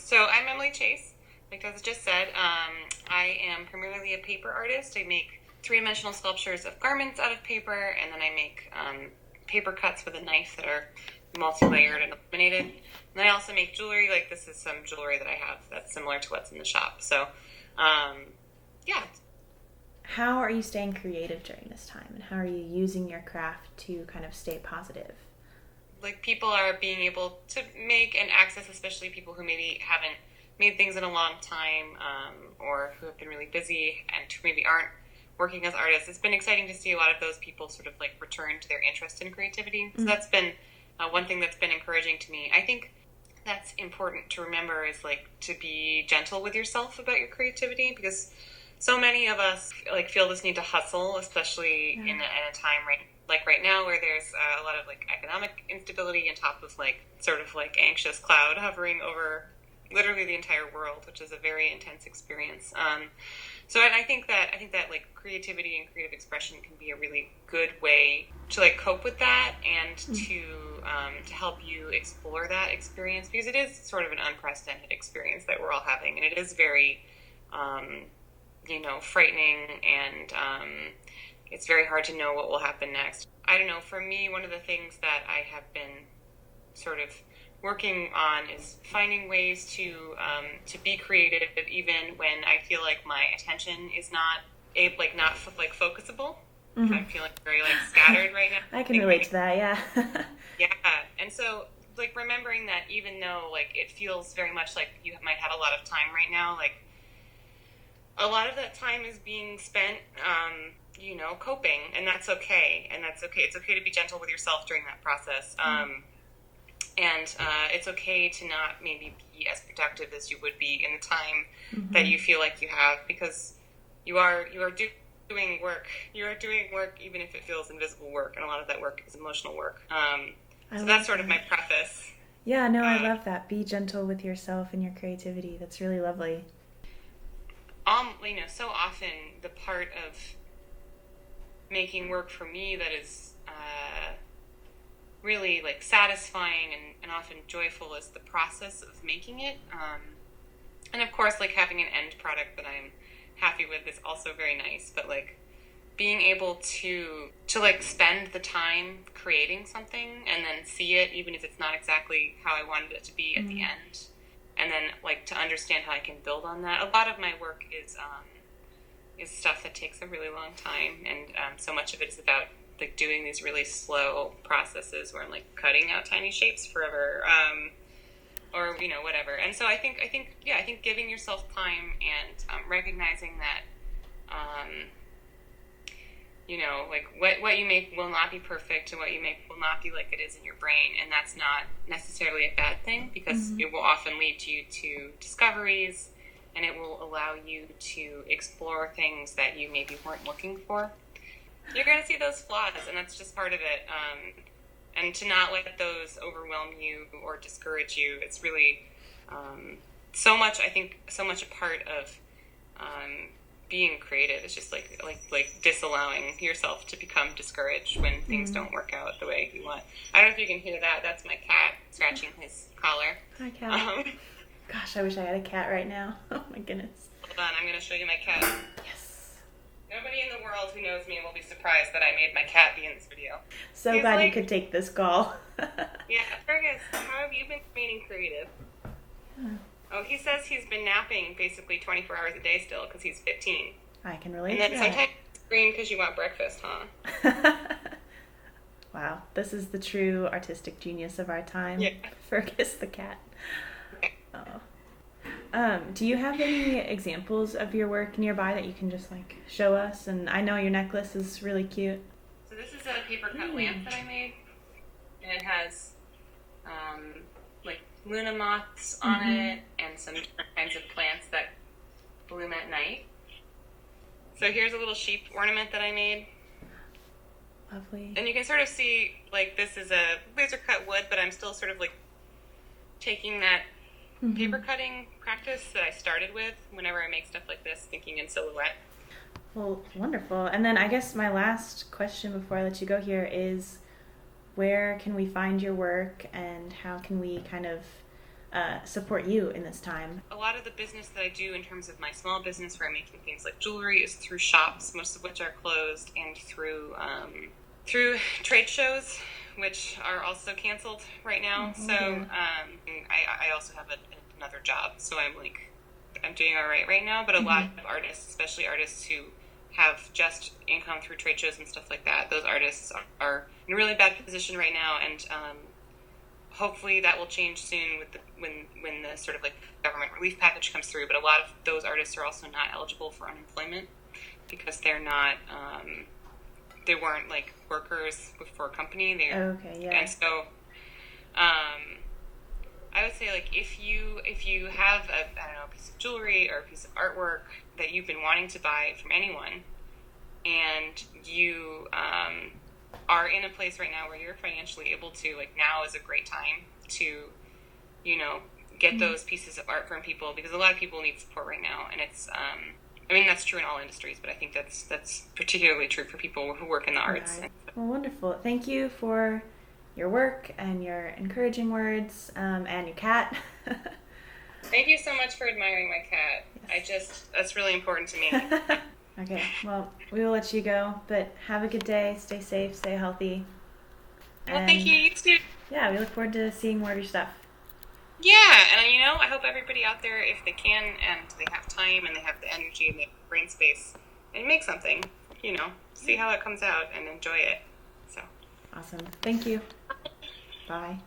So I'm Emily Chase. Like Tessa just said, I am primarily a paper artist. I make three-dimensional sculptures of garments out of paper, and then I make paper cuts with a knife that are multi-layered and illuminated. And then I also make jewelry. Like this is some jewelry that I have that's similar to what's in the shop. So, yeah. How are you staying creative during this time, and how are you using your craft to kind of stay positive? Like people are being able to make and access, especially people who maybe haven't made things in a long time, or who have been really busy and who maybe aren't working as artists. It's been exciting to see a lot of those people sort of like return to their interest in creativity. So that's been one thing that's been encouraging to me. I think that's important to remember is like to be gentle with yourself about your creativity, because so many of us like feel this need to hustle, especially in a time right now where there's a lot of like economic instability on top of like sort of like anxious cloud hovering over literally the entire world, which is a very intense experience. So I think that like creativity and creative expression can be a really good way to like cope with that and to help you explore that experience, because it is sort of an unprecedented experience that we're all having, and it is very frightening, and it's very hard to know what will happen next. I don't know, for me, one of the things that I have been sort of working on is finding ways to be creative even when I feel like my attention is not focusable. I'm feeling very like scattered right now. I can relate to that, yeah. Yeah, and so like remembering that even though like it feels very much like you might have a lot of time right now, like a lot of that time is being spent, coping, and that's okay. It's okay to be gentle with yourself during that process. And it's okay to not maybe be as productive as you would be in the time that you feel like you have, because you are doing work. You are doing work even if it feels invisible work, and a lot of that work is emotional work. So that's sort of my preface. Yeah, no, I love that. Be gentle with yourself and your creativity. That's really lovely. So often the part of making work for me that is really like satisfying and often joyful is the process of making it. And of course, like having an end product that I'm happy with is also very nice, but like being able to like spend the time creating something and then see it, even if it's not exactly how I wanted it to be at the end. And then like to understand how I can build on that. A lot of my work is stuff that takes a really long time, and so much of it is about like doing these really slow processes where I'm like cutting out tiny shapes forever, or whatever. And so I think giving yourself time and recognizing that like what you make will not be perfect, and what you make will not be like it is in your brain, and that's not necessarily a bad thing, because it will often lead you to discoveries, and it will allow you to explore things that you maybe weren't looking for. You're going to see those flaws, and that's just part of it. And to not let those overwhelm you or discourage you. It's really so much a part of being creative is just like disallowing yourself to become discouraged when things don't work out the way you want. I don't know if you can hear that. That's my cat scratching his collar. Hi, cat. Gosh, I wish I had a cat right now. Oh my goodness. Hold on, I'm going to show you my cat. Yes. Nobody in the world who knows me will be surprised that I made my cat be in this video. So glad you could take this call. Yeah, Fergus, how have you been remaining creative? Oh, he says he's been napping basically 24 hours a day still because he's 15. I can relate to that. And then sometimes you scream because you want breakfast, huh? Wow, this is the true artistic genius of our time. Yeah. Fergus the cat. Do you have any examples of your work nearby that you can just like show us? And I know your necklace is really cute. So this is a paper cut lamp that I made, and it has like Luna moths on it and some different kinds of plants that bloom at night. So here's a little sheep ornament that I made. Lovely. And you can sort of see like this is a laser cut wood, but I'm still sort of like taking that paper cutting practice that I started with whenever I make stuff like this, thinking in silhouette. Well, wonderful. And then I guess my last question before I let you go here is, where can we find your work, and how can we kind of support you in this time? A lot of the business that I do in terms of my small business where I'm making things like jewelry is through shops, most of which are closed, and through trade shows, which are also canceled right now. Oh, So dear. I also have another job, so I'm doing all right now. But a lot of artists, especially artists who have just income through trade shows and stuff like that, those artists are in a really bad position right now, and hopefully that will change soon with when the sort of like government relief package comes through. But a lot of those artists are also not eligible for unemployment because they're not they weren't like workers for a company. Okay, yeah. And so I would say like if you have a piece of jewelry or a piece of artwork that you've been wanting to buy from anyone, and you are in a place right now where you're financially able to, like, now is a great time to, get those pieces of art from people, because a lot of people need support right now, and it's I mean, that's true in all industries, but I think that's particularly true for people who work in the arts. Right. Well, wonderful. Thank you for your work and your encouraging words, and your cat. Thank you so much for admiring my cat. Yes. That's really important to me. Okay, well, we will let you go, but have a good day. Stay safe, stay healthy. Well, thank you. You too. Yeah, we look forward to seeing more of your stuff. Yeah, and I hope everybody out there, if they can and they have time and they have the energy and the brain space, and make something, see how it comes out and enjoy it. So Awesome. Thank you. Bye.